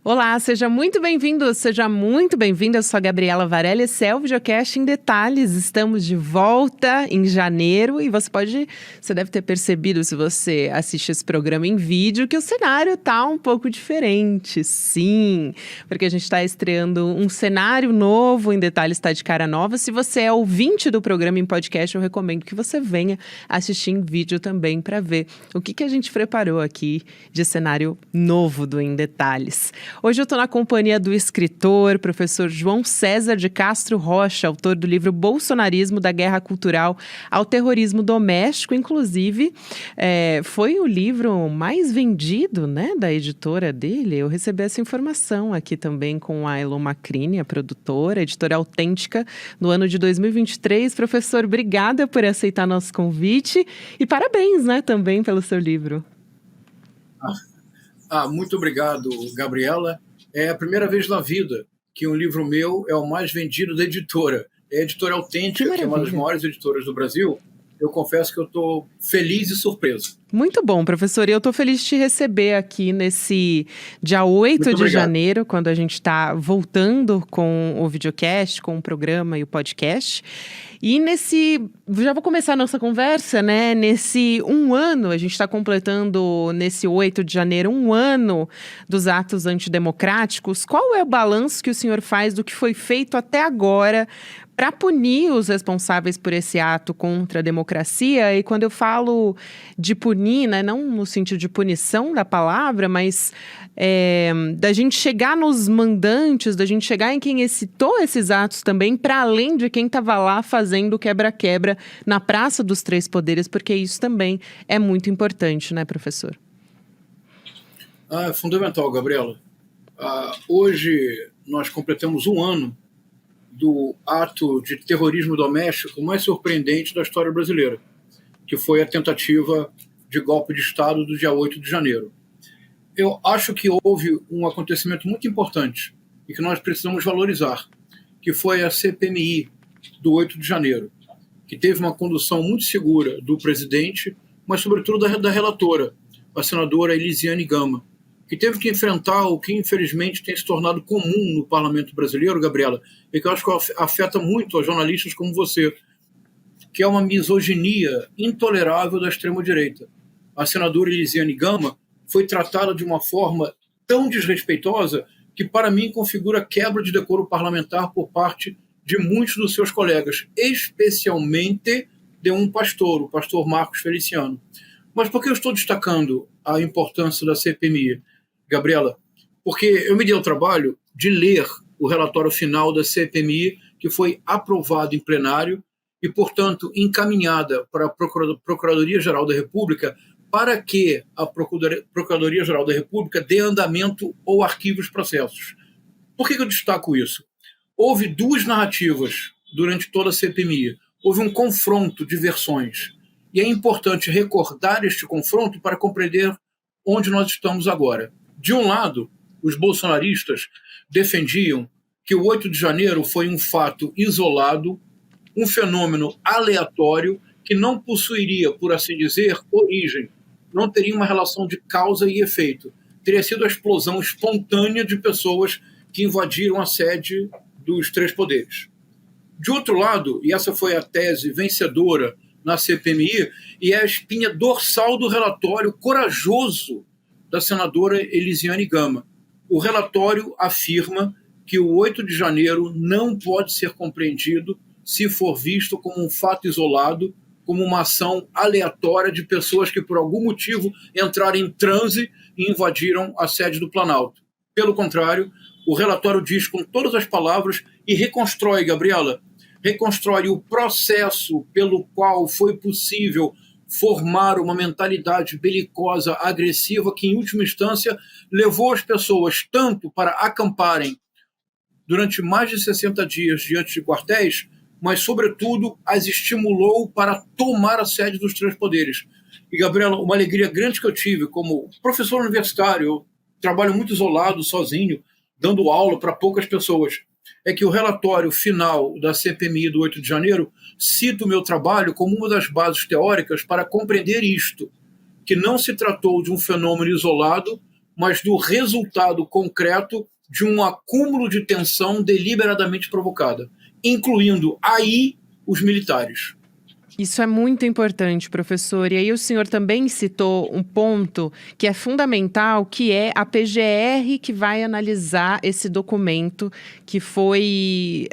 Olá, seja muito bem-vindo, seja muito bem-vinda. Eu sou a Gabriela Varela, esse é o Videocast em Detalhes. Estamos de volta em janeiro e você deve ter percebido, se você assiste esse programa em vídeo, que o cenário tá um pouco diferente, sim, porque a gente está estreando um cenário novo, em Detalhes está de cara nova. Se você é ouvinte do programa em podcast, eu recomendo que você venha assistir em vídeo também para ver o que a gente preparou aqui de cenário novo do Em Detalhes. Hoje eu estou na companhia do escritor, professor João César de Castro Rocha, autor do livro Bolsonarismo, da Guerra Cultural ao Terrorismo Doméstico. Inclusive, foi o livro mais vendido, né, da editora dele. Eu recebi essa informação aqui também com a Elon Macrini, a produtora, editora Autêntica, no ano de 2023. Professor, obrigada por aceitar nosso convite e parabéns, né, também pelo seu livro. Muito obrigado, Gabriela. É a primeira vez na vida que um livro meu é o mais vendido da editora. É a editora Autêntica, que é uma das maiores editoras do Brasil. Eu confesso que eu estou feliz e surpreso. Muito bom, professor. E eu estou feliz de te receber aqui nesse dia 8 de janeiro, quando a gente está voltando com o videocast, com o programa e o podcast. E já vou começar a nossa conversa, né? Nesse ano, a gente está completando, nesse 8 de janeiro, 1 ano dos atos antidemocráticos. Qual é o balanço que o senhor faz do que foi feito até agora para punir os responsáveis por esse ato contra a democracia? E quando eu falo de punir, né, não no sentido de punição da palavra, mas da gente chegar nos mandantes, da gente chegar em quem excitou esses atos também, para além de quem estava lá fazendo quebra-quebra na Praça dos Três Poderes, porque isso também é muito importante, né, professor? É fundamental, Gabriela. Hoje nós completamos 1 ano do ato de terrorismo doméstico mais surpreendente da história brasileira, que foi a tentativa de golpe de Estado do dia 8 de janeiro. Eu acho que houve um acontecimento muito importante e que nós precisamos valorizar, que foi a CPMI do 8 de janeiro, que teve uma condução muito segura do presidente, mas sobretudo da relatora, a senadora Elisiane Gama, que teve que enfrentar o que infelizmente tem se tornado comum no parlamento brasileiro, Gabriela, e que eu acho que afeta muito a jornalistas como você, que é uma misoginia intolerável da extrema-direita. A senadora Elisiane Gama foi tratada de uma forma tão desrespeitosa que, para mim, configura quebra de decoro parlamentar por parte de muitos dos seus colegas, especialmente de um pastor, o pastor Marcos Feliciano. Mas por que eu estou destacando a importância da CPMI, Gabriela? Porque eu me dei o trabalho de ler o relatório final da CPMI, que foi aprovado em plenário e, portanto, encaminhada para a Procuradoria-Geral da República para que a Procuradoria-Geral da República dê andamento ou arquive os processos. Por que eu destaco isso? Houve 2 narrativas durante toda a CPMI. Houve um confronto de versões. E é importante recordar este confronto para compreender onde nós estamos agora. De um lado, os bolsonaristas defendiam que o 8 de janeiro foi um fato isolado, um fenômeno aleatório que não possuiria, por assim dizer, origem, não teria uma relação de causa e efeito. Teria sido a explosão espontânea de pessoas que invadiram a sede dos Três Poderes. De outro lado, e essa foi a tese vencedora na CPMI, e é a espinha dorsal do relatório corajoso da senadora Elisiane Gama. O relatório afirma que o 8 de janeiro não pode ser compreendido se for visto como um fato isolado, como uma ação aleatória de pessoas que, por algum motivo, entraram em transe e invadiram a sede do Planalto. Pelo contrário, o relatório diz com todas as palavras e reconstrói, Gabriela, reconstrói o processo pelo qual foi possível formar uma mentalidade belicosa, agressiva, que, em última instância, levou as pessoas tanto para acamparem durante mais de 60 dias diante de quartéis, mas, sobretudo, as estimulou para tomar a sede dos Três Poderes. E, Gabriela, uma alegria grande que eu tive como professor universitário, eu trabalho muito isolado, sozinho, dando aula para poucas pessoas, é que o relatório final da CPMI do 8 de janeiro cita o meu trabalho como uma das bases teóricas para compreender isto, que não se tratou de um fenômeno isolado, mas do resultado concreto de um acúmulo de tensão deliberadamente provocada, incluindo aí os militares. Isso é muito importante, professor. E aí o senhor também citou um ponto que é fundamental, que é a PGR que vai analisar esse documento, que foi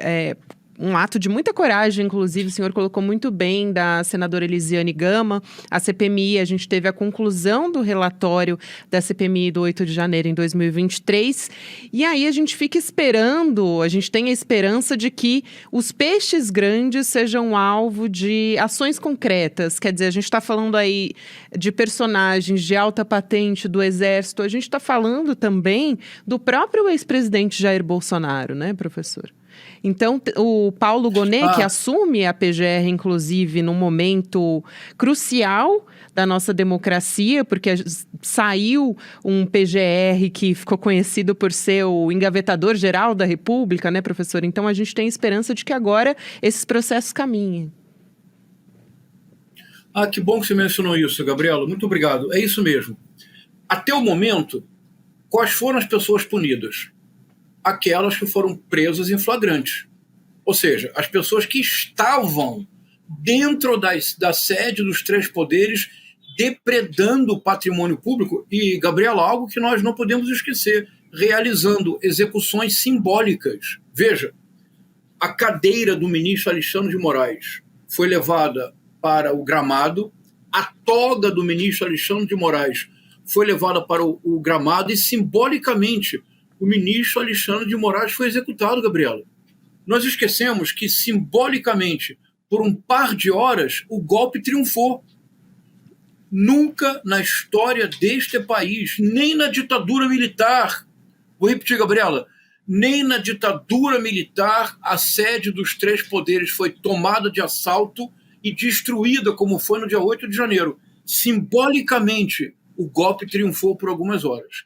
um ato de muita coragem, inclusive, o senhor colocou muito bem, da senadora Elisiane Gama. A CPMI, a gente teve a conclusão do relatório da CPMI do 8 de janeiro em 2023, e aí a gente fica esperando, a gente tem a esperança de que os peixes grandes sejam alvo de ações concretas. Quer dizer, a gente está falando aí de personagens de alta patente do Exército, a gente está falando também do próprio ex-presidente Jair Bolsonaro, né, professor? Então, o Paulo Gonet, que assume a PGR, inclusive, num momento crucial da nossa democracia, porque saiu um PGR que ficou conhecido por ser o engavetador geral da República, né, professor? Então, a gente tem esperança de que agora esses processos caminhem. Que bom que você mencionou isso, Gabriela. Muito obrigado. É isso mesmo. Até o momento, quais foram as pessoas punidas? Aquelas que foram presas em flagrante. Ou seja, as pessoas que estavam dentro da sede dos três poderes depredando o patrimônio público e, Gabriela, algo que nós não podemos esquecer, realizando execuções simbólicas. Veja, a cadeira do ministro Alexandre de Moraes foi levada para o gramado, a toga do ministro Alexandre de Moraes foi levada para o gramado e, simbolicamente, o ministro Alexandre de Moraes foi executado, Gabriela. Nós esquecemos que, simbolicamente, por um par de horas, o golpe triunfou. Nunca na história deste país, nem na ditadura militar, vou repetir, Gabriela, nem na ditadura militar a sede dos três poderes foi tomada de assalto e destruída como foi no dia 8 de janeiro. Simbolicamente, o golpe triunfou por algumas horas.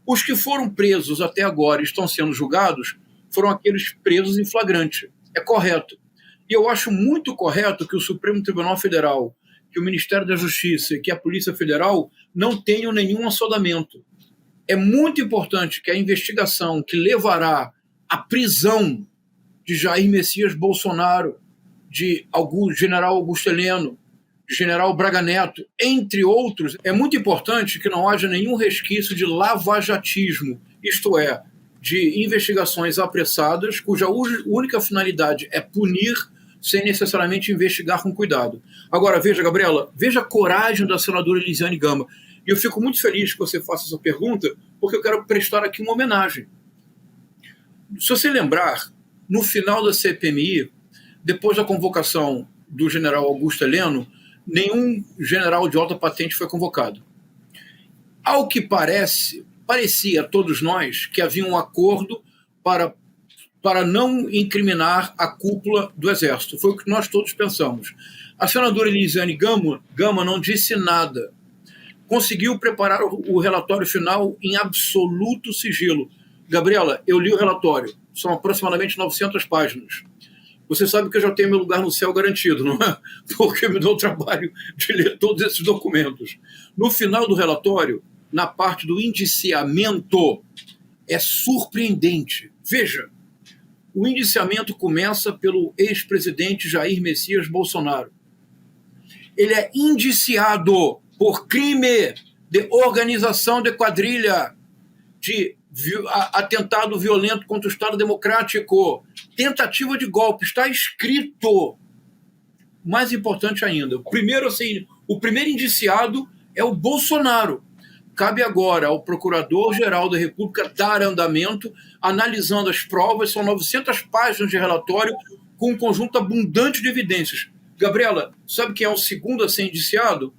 Os que foram presos até agora e estão sendo julgados foram aqueles presos em flagrante. É correto. E eu acho muito correto que o Supremo Tribunal Federal, que o Ministério da Justiça e que a Polícia Federal não tenham nenhum assodamento. É muito importante que a investigação que levará à prisão de Jair Messias Bolsonaro, de general Augusto Heleno, de general Braga Neto, entre outros, é muito importante que não haja nenhum resquício de lavajatismo, isto é, de investigações apressadas, cuja única finalidade é punir sem necessariamente investigar com cuidado. Agora, veja, Gabriela, veja a coragem da senadora Elisiane Gama. E eu fico muito feliz que você faça essa pergunta, porque eu quero prestar aqui uma homenagem. Se você lembrar, no final da CPMI, depois da convocação do general Augusto Heleno, nenhum general de alta patente foi convocado. Ao que parecia a todos nós que havia um acordo para não incriminar a cúpula do Exército. Foi o que nós todos pensamos. A senadora Elisiane Gama não disse nada. Conseguiu preparar o relatório final em absoluto sigilo. Gabriela, eu li o relatório. São aproximadamente 900 páginas. Você sabe que eu já tenho meu lugar no céu garantido, não é? Porque me dou o trabalho de ler todos esses documentos. No final do relatório, na parte do indiciamento, é surpreendente. Veja, o indiciamento começa pelo ex-presidente Jair Messias Bolsonaro. Ele é indiciado por crime de organização de quadrilha, de atentado violento contra o Estado Democrático, tentativa de golpe, está escrito. Mais importante ainda, o primeiro indiciado é o Bolsonaro. Cabe agora ao Procurador-Geral da República dar andamento, analisando as provas, são 900 páginas de relatório com um conjunto abundante de evidências. Gabriela, sabe quem é o segundo a ser indiciado?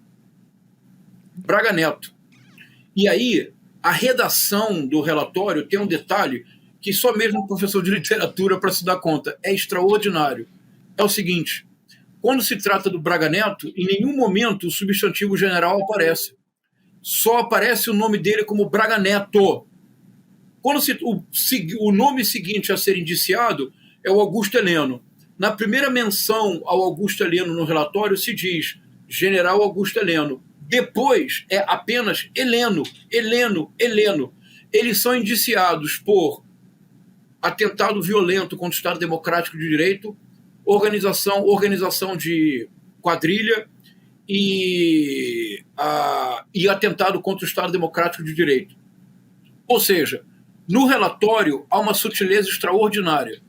Braga Neto. E aí, a redação do relatório tem um detalhe que só mesmo um professor de literatura para se dar conta. É extraordinário. É o seguinte, quando se trata do Braga Neto, em nenhum momento o substantivo general aparece. Só aparece o nome dele como Braga Neto. Quando o nome seguinte a ser indiciado é o Augusto Heleno. Na primeira menção ao Augusto Heleno no relatório se diz General Augusto Heleno. Depois é apenas Heleno. Eles são indiciados por atentado violento contra o Estado Democrático de Direito, organização de quadrilha e atentado contra o Estado Democrático de Direito. Ou seja, no relatório há uma sutileza extraordinária.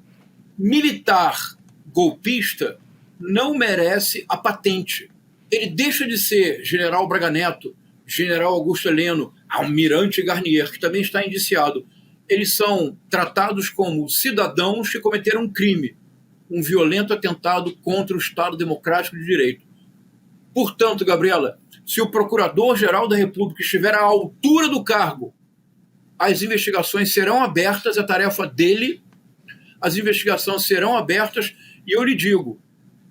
Militar golpista não merece a patente. Ele deixa de ser general Braga Neto, general Augusto Heleno, almirante Garnier, que também está indiciado. Eles são tratados como cidadãos que cometeram um crime, um violento atentado contra o Estado Democrático de Direito. Portanto, Gabriela, se o Procurador-Geral da República estiver à altura do cargo, as investigações serão abertas, é tarefa dele, as investigações serão abertas, e eu lhe digo,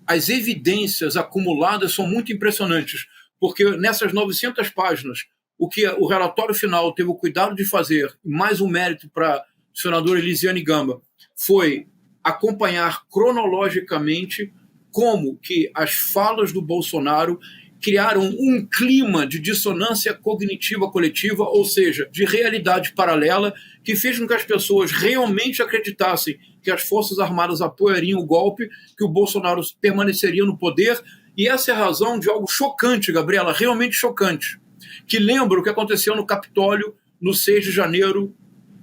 as evidências acumuladas são muito impressionantes, porque nessas 900 páginas, o que o relatório final teve o cuidado de fazer, mais um mérito para a senadora Elisiane Gama, foi acompanhar cronologicamente como que as falas do Bolsonaro criaram um clima de dissonância cognitiva coletiva, ou seja, de realidade paralela, que fez com que as pessoas realmente acreditassem que as Forças Armadas apoiariam o golpe, que o Bolsonaro permaneceria no poder, e essa é a razão de algo chocante, Gabriela, realmente chocante, que lembra o que aconteceu no Capitólio no 6 de janeiro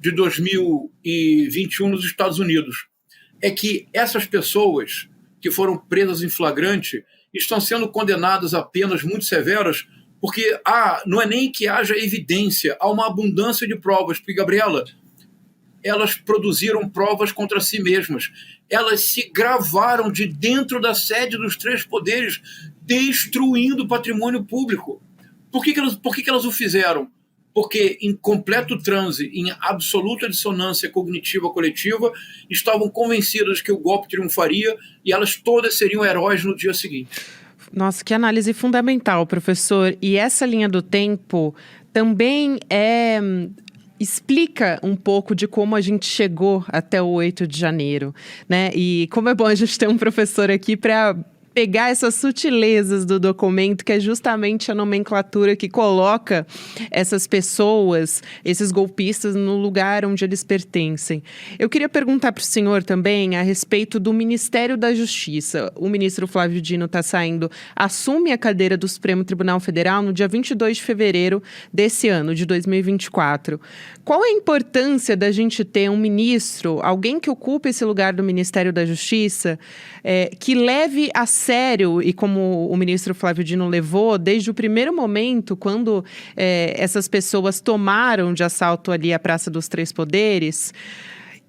de 2021 nos Estados Unidos. É que essas pessoas que foram presas em flagrante estão sendo condenadas a penas muito severas, porque não é nem que haja evidência, há uma abundância de provas, porque, Gabriela, elas produziram provas contra si mesmas. Elas se gravaram de dentro da sede dos três poderes, destruindo o patrimônio público. Por que elas o fizeram? Porque, em completo transe, em absoluta dissonância cognitiva coletiva, estavam convencidas que o golpe triunfaria e elas todas seriam heróis no dia seguinte. Nossa, que análise fundamental, professor. E essa linha do tempo também explica um pouco de como a gente chegou até o 8 de janeiro, né? E como é bom a gente ter um professor aqui para pegar essas sutilezas do documento, que é justamente a nomenclatura que coloca essas pessoas, esses golpistas, no lugar onde eles pertencem. Eu queria perguntar para o senhor também a respeito do Ministério da Justiça. O ministro Flávio Dino está saindo, assume a cadeira do Supremo Tribunal Federal no dia 22 de fevereiro desse ano, de 2024. Qual a importância da gente ter um ministro, alguém que ocupe esse lugar do Ministério da Justiça, que leve a sério, e como o ministro Flávio Dino levou, desde o primeiro momento, quando essas pessoas tomaram de assalto ali a Praça dos Três Poderes,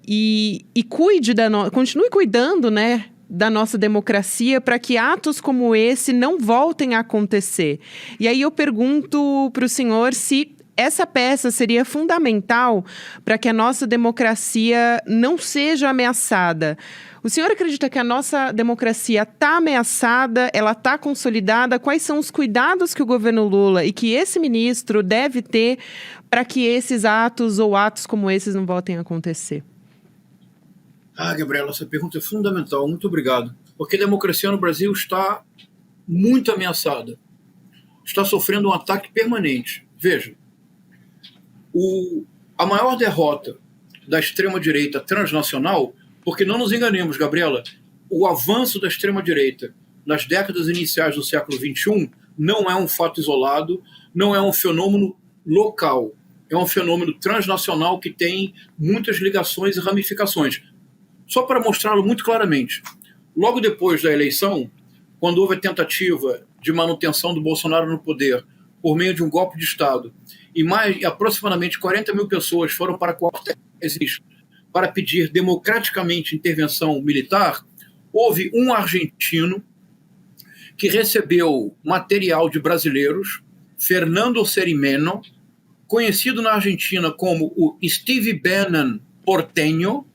e continue cuidando, né, da nossa democracia, para que atos como esse não voltem a acontecer. E aí eu pergunto para o senhor se essa peça seria fundamental para que a nossa democracia não seja ameaçada. O senhor acredita que a nossa democracia está ameaçada, ela está consolidada? Quais são os cuidados que o governo Lula e que esse ministro deve ter para que esses atos ou atos como esses não voltem a acontecer? Gabriela, essa pergunta é fundamental. Muito obrigado. Porque a democracia no Brasil está muito ameaçada. Está sofrendo um ataque permanente. Veja, a maior derrota da extrema-direita transnacional, porque não nos enganemos, Gabriela, o avanço da extrema-direita nas décadas iniciais do século XXI não é um fato isolado, não é um fenômeno local, é um fenômeno transnacional que tem muitas ligações e ramificações. Só para mostrá-lo muito claramente, logo depois da eleição, quando houve a tentativa de manutenção do Bolsonaro no poder por meio de um golpe de Estado, e aproximadamente 40 mil pessoas foram para quartéis para pedir democraticamente intervenção militar, houve um argentino que recebeu material de brasileiros, Fernando Cerimeno, conhecido na Argentina como o Steve Bannon porteño,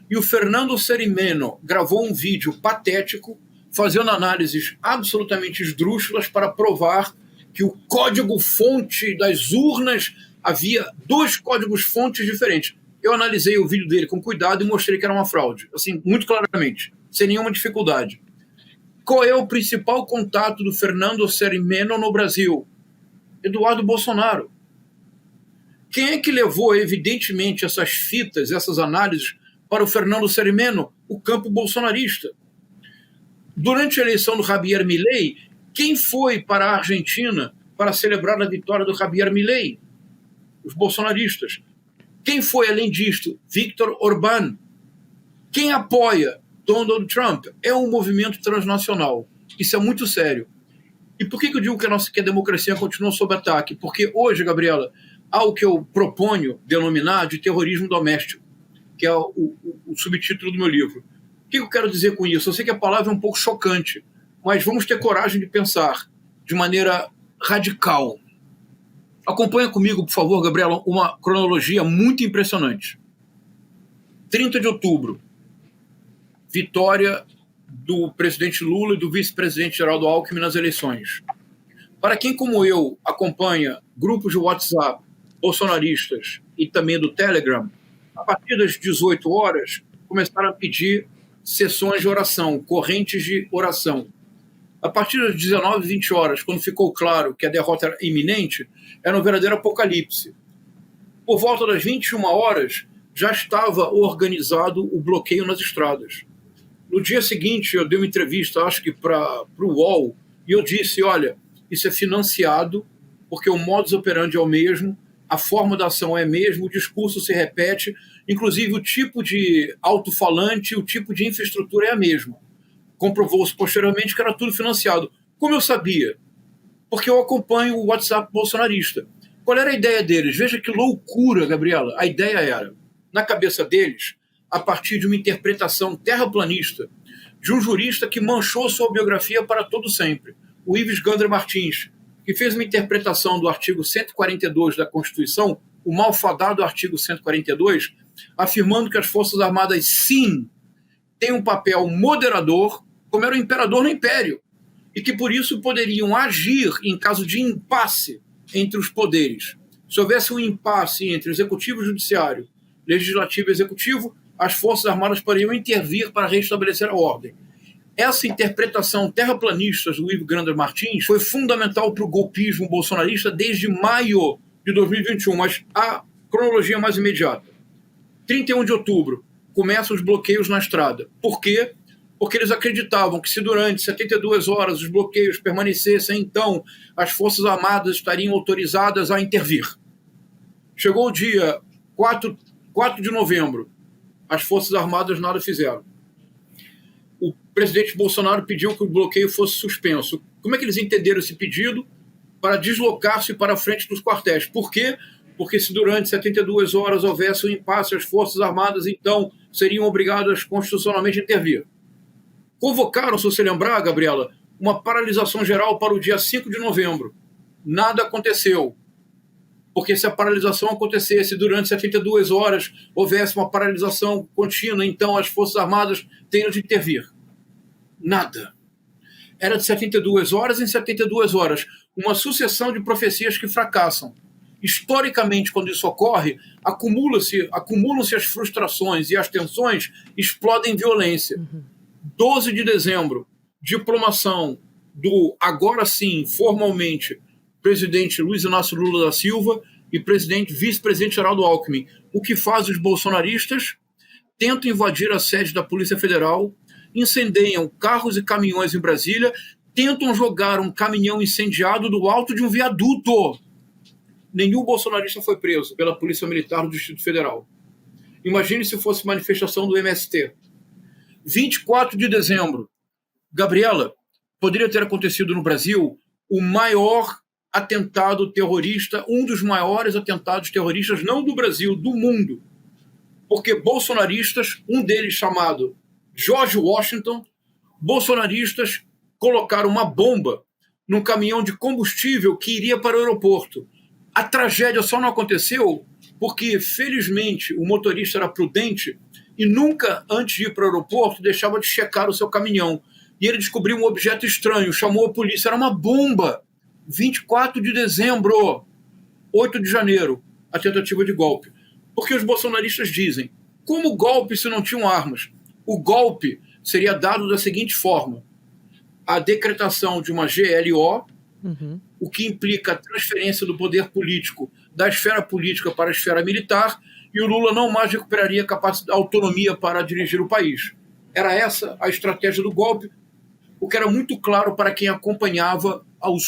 e o Fernando Cerimeno gravou um vídeo patético fazendo análises absolutamente esdrúxulas para provar que o código-fonte das urnas, havia 2 códigos-fontes diferentes. Eu analisei o vídeo dele com cuidado e mostrei que era uma fraude, assim, muito claramente, sem nenhuma dificuldade. Qual é o principal contato do Fernando Cerimeno no Brasil? Eduardo Bolsonaro. Quem é que levou, evidentemente, essas fitas, essas análises para o Fernando Cermeno, o campo bolsonarista? Durante a eleição do Javier Milei, quem foi para a Argentina para celebrar a vitória do Javier Milei? Os bolsonaristas. Quem foi, além disto? Viktor Orbán. Quem apoia Donald Trump? É um movimento transnacional. Isso é muito sério. E por que eu digo que a democracia continua sob ataque? Porque hoje, Gabriela, há o que eu proponho denominar de terrorismo doméstico, que é o subtítulo do meu livro. O que eu quero dizer com isso? Eu sei que a palavra é um pouco chocante, mas vamos ter coragem de pensar de maneira radical. Acompanha comigo, por favor, Gabriela, uma cronologia muito impressionante. 30 de outubro, vitória do presidente Lula e do vice-presidente Geraldo Alckmin nas eleições. Para quem, como eu, acompanha grupos de WhatsApp bolsonaristas e também do Telegram, a partir das 18 horas, começaram a pedir sessões de oração, correntes de oração. A partir das 19, 20 horas, quando ficou claro que a derrota era iminente, era um verdadeiro apocalipse. Por volta das 21 horas, já estava organizado o bloqueio nas estradas. No dia seguinte, eu dei uma entrevista, acho que para o UOL, e eu disse, olha, isso é financiado, porque o modus operandi é o mesmo, a forma da ação é a mesma, o discurso se repete, inclusive o tipo de alto-falante, o tipo de infraestrutura é a mesma. Comprovou-se posteriormente que era tudo financiado. Como eu sabia? Porque eu acompanho o WhatsApp bolsonarista. Qual era a ideia deles? Veja que loucura, Gabriela. A ideia era, na cabeça deles, a partir de uma interpretação terraplanista de um jurista que manchou sua biografia para todo sempre, o Ives Gandra Martins, que fez uma interpretação do artigo 142 da Constituição, o malfadado artigo 142, afirmando que as Forças Armadas, sim, têm um papel moderador, como era o imperador no Império, e que, por isso, poderiam agir em caso de impasse entre os poderes. Se houvesse um impasse entre executivo e judiciário, legislativo e executivo, as Forças Armadas poderiam intervir para restabelecer a ordem. Essa interpretação terraplanista do Ives Gandra Martins foi fundamental para o golpismo bolsonarista desde maio de 2021, mas a cronologia mais imediata. 31 de outubro, começam os bloqueios na estrada. Por quê? Porque eles acreditavam que se durante 72 horas os bloqueios permanecessem, então as Forças Armadas estariam autorizadas a intervir. Chegou o dia 4 de novembro, as Forças Armadas nada fizeram. O presidente Bolsonaro pediu que o bloqueio fosse suspenso. Como é que eles entenderam esse pedido? Para deslocar-se para a frente dos quartéis. Por quê? Porque se durante 72 horas houvesse um impasse, as Forças Armadas, então, seriam obrigadas constitucionalmente a intervir. Convocaram, se você lembrar, Gabriela, uma paralisação geral para o dia 5 de novembro. Nada aconteceu. Porque se a paralisação acontecesse durante 72 horas, houvesse uma paralisação contínua, então as Forças Armadas teriam de intervir. Nada. Era de 72 horas em 72 horas. Uma sucessão de profecias que fracassam. Historicamente, quando isso ocorre, acumulam-se as frustrações e as tensões explodem em violência. 12 de dezembro, diplomação do, agora sim, formalmente, presidente Luiz Inácio Lula da Silva e vice-presidente Geraldo Alckmin. O que faz os bolsonaristas? Tentam invadir a sede da Polícia Federal, incendeiam carros e caminhões em Brasília, tentam jogar um caminhão incendiado do alto de um viaduto. Nenhum bolsonarista foi preso pela Polícia Militar do Distrito Federal. Imagine se fosse manifestação do MST. 24 de dezembro, Gabriela, poderia ter acontecido no Brasil o maior atentado terrorista, um dos maiores atentados terroristas, não do Brasil, do mundo. Porque bolsonaristas, um deles chamado George Washington, bolsonaristas colocaram uma bomba num caminhão de combustível que iria para o aeroporto. A tragédia só não aconteceu porque, felizmente, o motorista era prudente e nunca, antes de ir para o aeroporto, deixava de checar o seu caminhão. E ele descobriu um objeto estranho, chamou a polícia, era uma bomba. 24 de dezembro, 8 de janeiro, a tentativa de golpe. Porque os bolsonaristas dizem, como golpe se não tinham armas? O golpe seria dado da seguinte forma: a decretação de uma GLO, o que implica a transferência do poder político da esfera política para a esfera militar, e o Lula não mais recuperaria a autonomia para dirigir o país. Era essa a estratégia do golpe, o que era muito claro para quem acompanhava o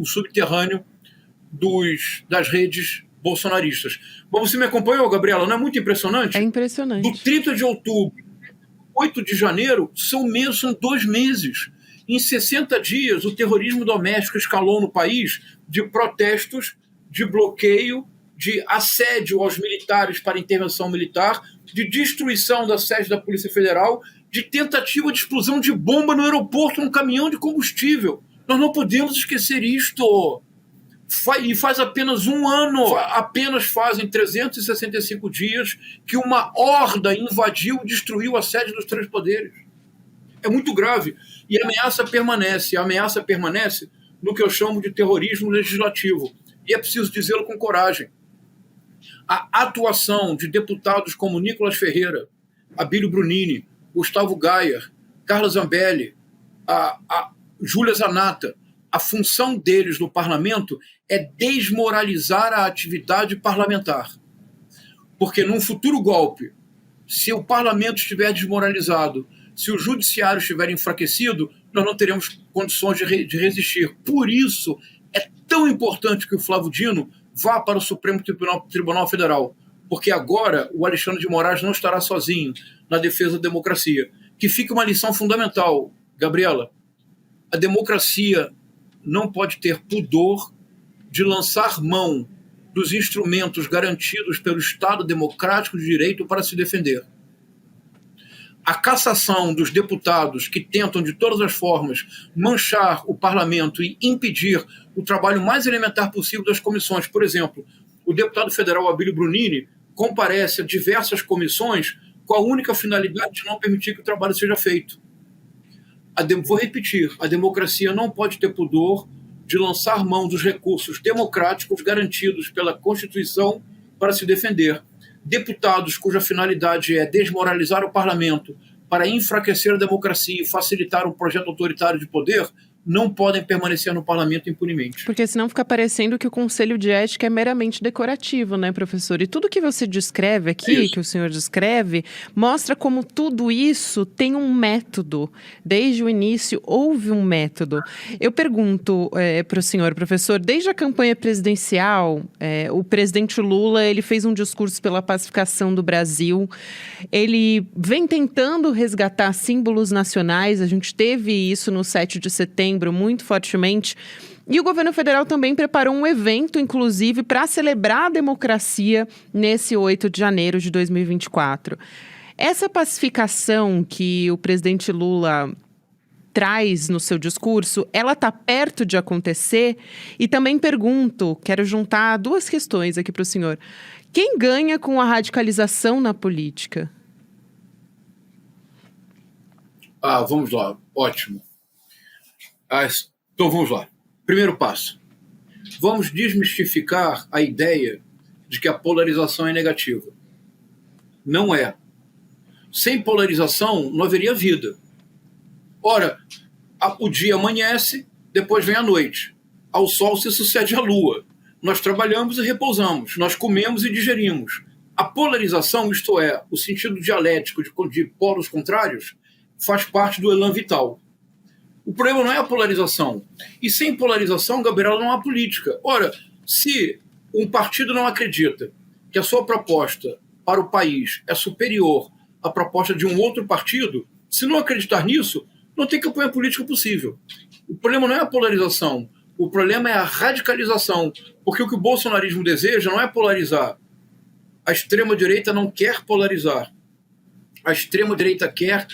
subterrâneo das redes bolsonaristas. Bom, você me acompanhou, Gabriela? Não é muito impressionante? É impressionante. Do 30 de outubro, 8 de janeiro, são 2 meses. Em 60 dias, o terrorismo doméstico escalou no país de protestos, de bloqueio, de assédio aos militares para intervenção militar, de destruição da sede da Polícia Federal, de tentativa de explosão de bomba no aeroporto, num caminhão de combustível. Nós não podemos esquecer isto. E faz apenas um ano, apenas fazem 365 dias que uma horda invadiu e destruiu a sede dos 3 poderes. É muito grave. E a ameaça permanece. A ameaça permanece no que eu chamo de terrorismo legislativo. E é preciso dizê-lo com coragem. A atuação de deputados como Nicolas Ferreira, Abílio Brunini, Gustavo Gayer, Carla Zambelli, a Júlia Zanata, a função deles no parlamento é desmoralizar a atividade parlamentar. Porque num futuro golpe, se o parlamento estiver desmoralizado, se o judiciário estiver enfraquecido, nós não teremos condições de resistir. Por isso, é tão importante que o Flávio Dino vá para o Supremo Tribunal Federal, porque agora o Alexandre de Moraes não estará sozinho na defesa da democracia. Que fica uma lição fundamental, Gabriela. A democracia não pode ter pudor de lançar mão dos instrumentos garantidos pelo Estado democrático de direito para se defender. A cassação dos deputados que tentam, de todas as formas, manchar o parlamento e impedir o trabalho mais elementar possível das comissões. Por exemplo, o deputado federal Abílio Brunini comparece a diversas comissões com a única finalidade de não permitir que o trabalho seja feito. Vou repetir, a democracia não pode ter pudor de lançar mão dos recursos democráticos garantidos pela Constituição para se defender. Deputados cuja finalidade é desmoralizar o parlamento para enfraquecer a democracia e facilitar um projeto autoritário de poder não podem permanecer no parlamento impunemente. Porque senão fica parecendo que o Conselho de Ética é meramente decorativo, né, professor? E tudo que você descreve aqui, que o senhor descreve, mostra como tudo isso tem um método. Desde o início houve um método. Eu pergunto para o senhor, professor, desde a campanha presidencial, o presidente Lula ele fez um discurso pela pacificação do Brasil. Ele vem tentando resgatar símbolos nacionais. A gente teve isso no 7 de setembro, muito fortemente. E o governo federal também preparou um evento, inclusive, para celebrar a democracia nesse 8 de janeiro de 2024. Essa pacificação que o presidente Lula traz no seu discurso, ela está perto de acontecer? E também pergunto, quero juntar 2 questões aqui para o senhor. Quem ganha com a radicalização na política? Vamos lá. Ótimo. Então vamos lá. Primeiro passo. Vamos desmistificar a ideia de que a polarização é negativa. Não é. Sem polarização não haveria vida. Ora, o dia amanhece, depois vem a noite. Ao sol se sucede a lua. Nós trabalhamos e repousamos. Nós comemos e digerimos. A polarização, isto é, o sentido dialético de polos contrários, faz parte do elan vital. O problema não é a polarização. E sem polarização, Gabriela, não há política. Ora, se um partido não acredita que a sua proposta para o país é superior à proposta de um outro partido, se não acreditar nisso, não tem campanha política possível. O problema não é a polarização. O problema é a radicalização. Porque o que o bolsonarismo deseja não é polarizar. A extrema-direita não quer polarizar. A extrema-direita quer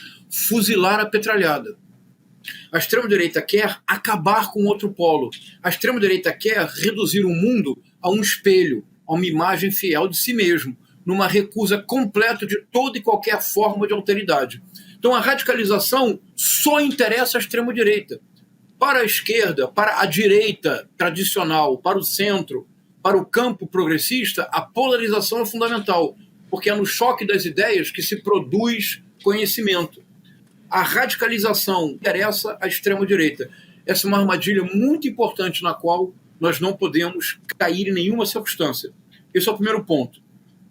fuzilar a petralhada. A extrema-direita quer acabar com outro polo. A extrema-direita quer reduzir o mundo a um espelho, a uma imagem fiel de si mesmo, numa recusa completa de toda e qualquer forma de alteridade. Então a radicalização só interessa à extrema-direita. Para a esquerda, para a direita tradicional, para o centro, para o campo progressista, a polarização é fundamental, porque é no choque das ideias que se produz conhecimento. A radicalização interessa à extrema-direita. Essa é uma armadilha muito importante na qual nós não podemos cair em nenhuma circunstância. Esse é o primeiro ponto.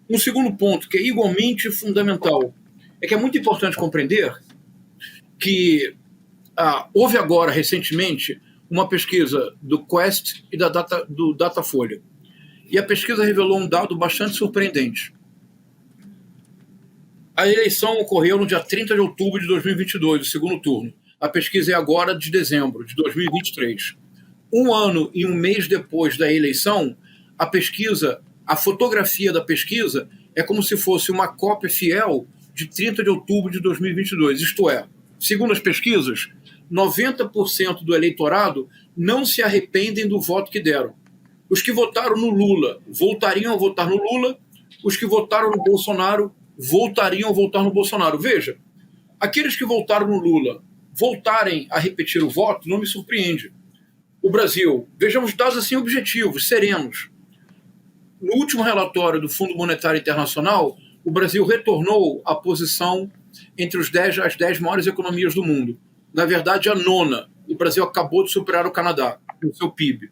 Um segundo ponto, que é igualmente fundamental, é que é muito importante compreender que houve agora, recentemente, uma pesquisa do Quest e do Datafolha. E a pesquisa revelou um dado bastante surpreendente. A eleição ocorreu no dia 30 de outubro de 2022, o segundo turno. A pesquisa é agora de dezembro de 2023. Um ano e um mês depois da eleição, a fotografia da pesquisa é como se fosse uma cópia fiel de 30 de outubro de 2022. Isto é, segundo as pesquisas, 90% do eleitorado não se arrependem do voto que deram. Os que votaram no Lula voltariam a votar no Lula, os que votaram no Bolsonaro voltariam a votar no Bolsonaro. Veja, aqueles que votaram no Lula voltarem a repetir o voto não me surpreende. O Brasil, vejamos dados assim objetivos, serenos. No último relatório do Fundo Monetário Internacional, o Brasil retornou à posição entre as 10 maiores economias do mundo. Na verdade, a nona. O Brasil acabou de superar o Canadá, no seu PIB.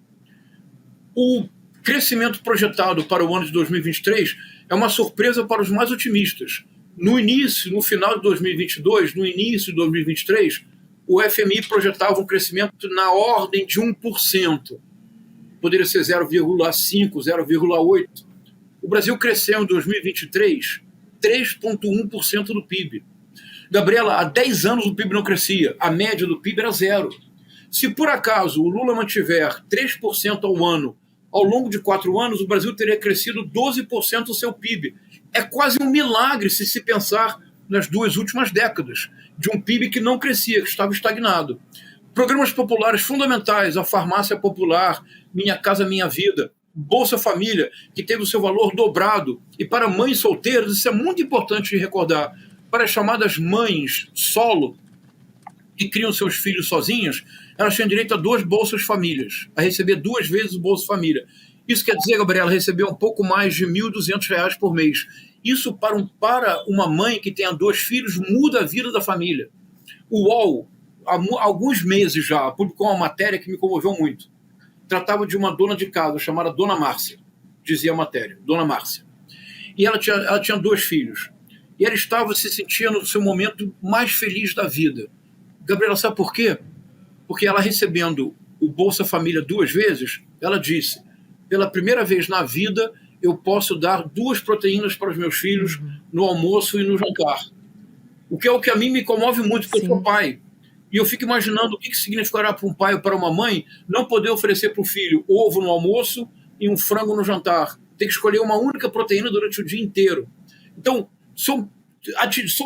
O crescimento projetado para o ano de 2023 é uma surpresa para os mais otimistas. No final de 2022, no início de 2023, o FMI projetava um crescimento na ordem de 1%. Poderia ser 0,5%, 0,8%. O Brasil cresceu em 2023 3,1% do PIB. Gabriela, há 10 anos o PIB não crescia, a média do PIB era 0%. Se por acaso o Lula mantiver 3% ao ano, ao longo de 4 anos, o Brasil teria crescido 12% do seu PIB. É quase um milagre se pensar nas 2 últimas décadas, de um PIB que não crescia, que estava estagnado. Programas populares fundamentais, a farmácia popular, Minha Casa Minha Vida, Bolsa Família, que teve o seu valor dobrado. E para mães solteiras, isso é muito importante de recordar, para as chamadas mães solo, que criam seus filhos sozinhas, elas tinham direito a 2 Bolsas Famílias, a receber 2 vezes o Bolsa Família. Isso quer dizer, Gabriela, receber um pouco mais de R$ 1.200 por mês. Isso para uma mãe que tenha 2 filhos muda a vida da família. O UOL, há alguns meses já, publicou uma matéria que me comoveu muito. Tratava de uma dona de casa chamada Dona Márcia, dizia a matéria, Dona Márcia. E ela tinha 2 filhos. E ela se sentia no seu momento mais feliz da vida. Gabriela, sabe por quê? Porque ela recebendo o Bolsa Família 2 vezes, ela disse, pela primeira vez na vida, eu posso dar 2 proteínas para os meus filhos no almoço e no jantar. O que a mim me comove muito, porque eu sou pai. E eu fico imaginando o que significará para um pai ou para uma mãe não poder oferecer para o filho ovo no almoço e um frango no jantar. Tem que escolher uma única proteína durante o dia inteiro. Então, são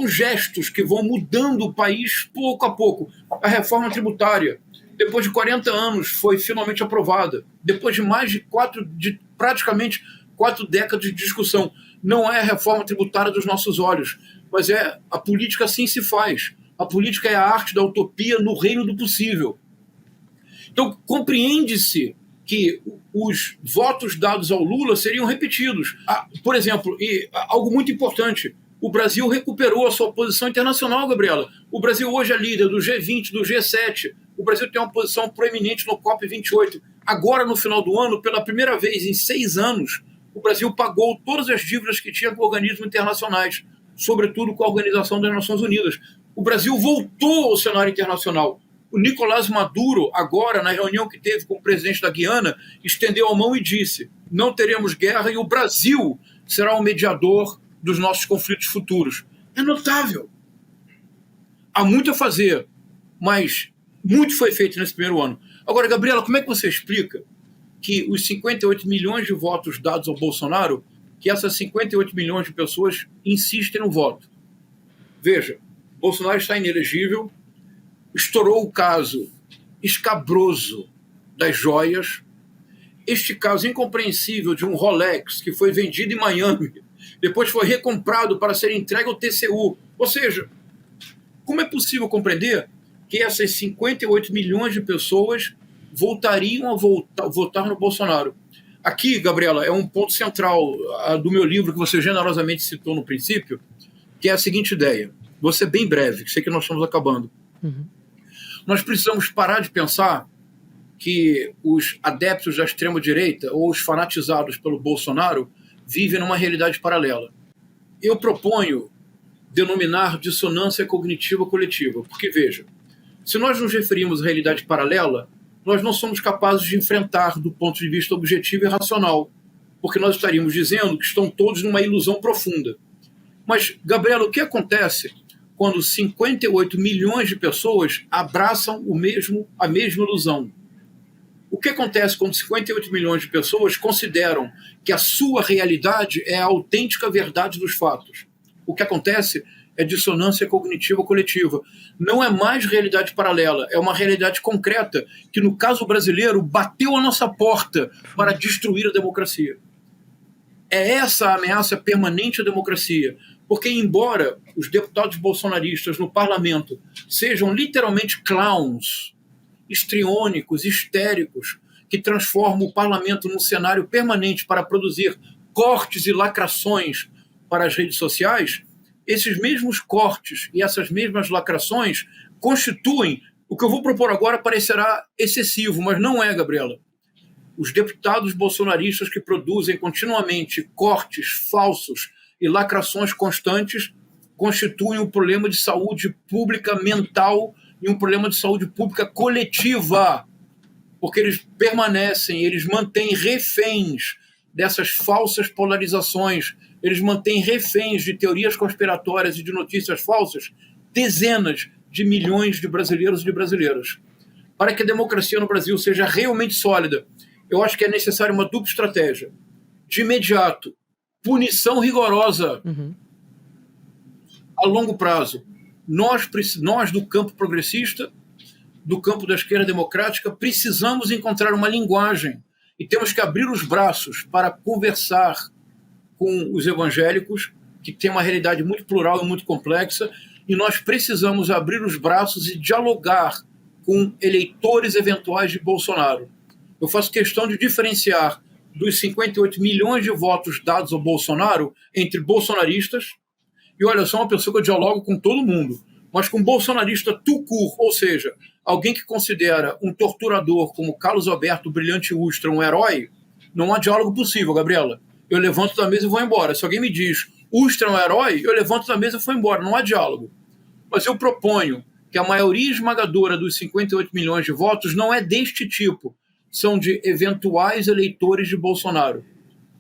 gestos que vão mudando o país pouco a pouco. A reforma tributária, depois de 40 anos, foi finalmente aprovada. Depois de praticamente 4 décadas de discussão. Não é a reforma tributária dos nossos olhos, mas a política assim se faz. A política é a arte da utopia no reino do possível. Então, compreende-se que os votos dados ao Lula seriam repetidos. Por exemplo, algo muito importante, o Brasil recuperou a sua posição internacional, Gabriela. O Brasil hoje é líder do G20, do G7. O Brasil tem uma posição proeminente no COP28. Agora, no final do ano, pela primeira vez em 6 anos, o Brasil pagou todas as dívidas que tinha com organismos internacionais, sobretudo com a Organização das Nações Unidas. O Brasil voltou ao cenário internacional. O Nicolás Maduro, agora, na reunião que teve com o presidente da Guiana, estendeu a mão e disse, não teremos guerra e o Brasil será o mediador dos nossos conflitos futuros. É notável. Há muito a fazer, mas muito foi feito nesse primeiro ano. Agora, Gabriela, como é que você explica que os 58 milhões de votos dados ao Bolsonaro, que essas 58 milhões de pessoas insistem no voto? Veja, Bolsonaro está inelegível, estourou o caso escabroso das joias, este caso incompreensível de um Rolex que foi vendido em Miami, depois foi recomprado para ser entregue ao TCU. Ou seja, como é possível compreender que essas 58 milhões de pessoas voltariam a votar no Bolsonaro? Aqui, Gabriela, é um ponto central do meu livro que você generosamente citou no princípio, que é a seguinte ideia. Vou ser bem breve, sei que nós estamos acabando. Nós precisamos parar de pensar que os adeptos da extrema-direita ou os fanatizados pelo Bolsonaro vivem numa realidade paralela. Eu proponho denominar dissonância cognitiva coletiva, porque, veja, se nós nos referimos à realidade paralela, nós não somos capazes de enfrentar do ponto de vista objetivo e racional, porque nós estaríamos dizendo que estão todos numa ilusão profunda. Mas, Gabriela, o que acontece quando 58 milhões de pessoas abraçam a mesma ilusão? O que acontece quando 58 milhões de pessoas consideram que a sua realidade é a autêntica verdade dos fatos? O que acontece é dissonância cognitiva coletiva. Não é mais realidade paralela, é uma realidade concreta que, no caso brasileiro, bateu a nossa porta para destruir a democracia. É essa a ameaça permanente à democracia, porque, embora os deputados bolsonaristas no parlamento sejam literalmente clowns, histriônicos, histéricos, que transformam o parlamento num cenário permanente para produzir cortes e lacrações para as redes sociais, esses mesmos cortes e essas mesmas lacrações constituem, o que eu vou propor agora parecerá excessivo, mas não é, Gabriela. Os deputados bolsonaristas que produzem continuamente cortes falsos e lacrações constantes constituem um problema de saúde pública mental e um problema de saúde pública coletiva, porque eles permanecem, eles mantêm reféns dessas falsas polarizações, eles mantêm reféns de teorias conspiratórias e de notícias falsas dezenas de milhões de brasileiros e de brasileiras. Para que a democracia no Brasil seja realmente sólida, eu acho que é necessária uma dupla estratégia. De imediato, punição rigorosa a longo prazo. Nós, do campo progressista, do campo da esquerda democrática, precisamos encontrar uma linguagem e temos que abrir os braços para conversar com os evangélicos, que tem uma realidade muito plural e muito complexa, e nós precisamos abrir os braços e dialogar com eleitores eventuais de Bolsonaro. Eu faço questão de diferenciar dos 58 milhões de votos dados ao Bolsonaro entre bolsonaristas, e olha, eu sou uma pessoa que eu dialogo com todo mundo, mas com bolsonarista tout court, ou seja, alguém que considera um torturador como Carlos Alberto Brilhante Ustra um herói, não há diálogo possível, Gabriela. Eu levanto da mesa e vou embora. Se alguém me diz Ustra é um herói, eu levanto da mesa e vou embora. Não há diálogo. Mas eu proponho que a maioria esmagadora dos 58 milhões de votos não é deste tipo. São de eventuais eleitores de Bolsonaro.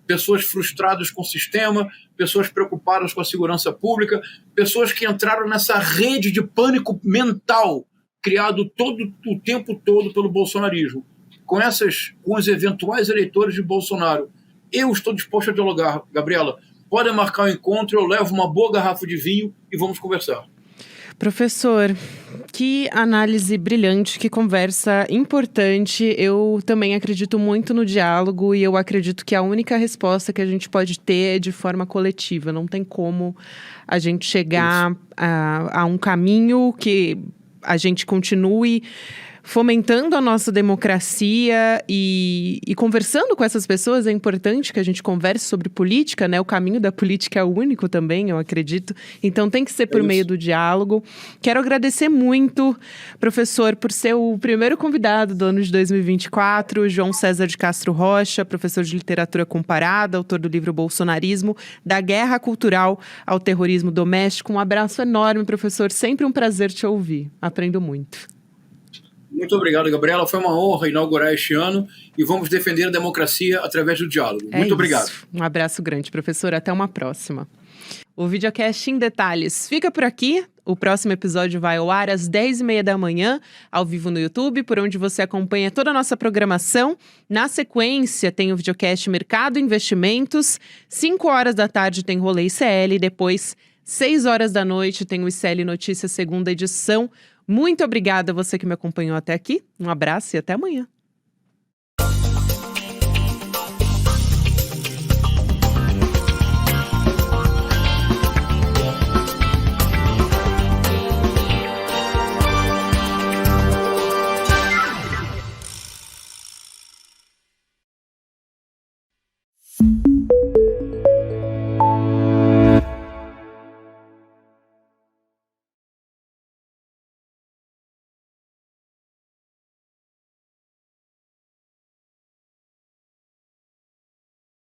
Pessoas frustradas com o sistema, pessoas preocupadas com a segurança pública, pessoas que entraram nessa rede de pânico mental criado o tempo todo pelo bolsonarismo. Com os eventuais eleitores de Bolsonaro, eu estou disposto a dialogar, Gabriela. Podem marcar um encontro, eu levo uma boa garrafa de vinho e vamos conversar. Professor, que análise brilhante, que conversa importante. Eu também acredito muito no diálogo e eu acredito que a única resposta que a gente pode ter é de forma coletiva. Não tem como a gente chegar a um caminho que a gente continue fomentando a nossa democracia e conversando com essas pessoas. É importante que a gente converse sobre política, né? O caminho da política é único também, eu acredito. Então tem que ser por meio do diálogo. Quero agradecer muito, professor, por ser o primeiro convidado do ano de 2024, João César de Castro Rocha, professor de literatura comparada, autor do livro Bolsonarismo, da guerra cultural ao terrorismo doméstico. Um abraço enorme, professor. Sempre um prazer te ouvir. Aprendo muito. Muito obrigado, Gabriela. Foi uma honra inaugurar este ano e vamos defender a democracia através do diálogo. Muito obrigado. Um abraço grande, professor. Até uma próxima. O Videocast em Detalhes fica por aqui. O próximo episódio vai ao ar às 10h30 da manhã, ao vivo no YouTube, por onde você acompanha toda a nossa programação. Na sequência, tem o Videocast Mercado e Investimentos. 5h da tarde tem Rolê ICL. Depois, 6h da noite, tem o ICL Notícias, segunda edição. Muito obrigada a você que me acompanhou até aqui. Um abraço e até amanhã.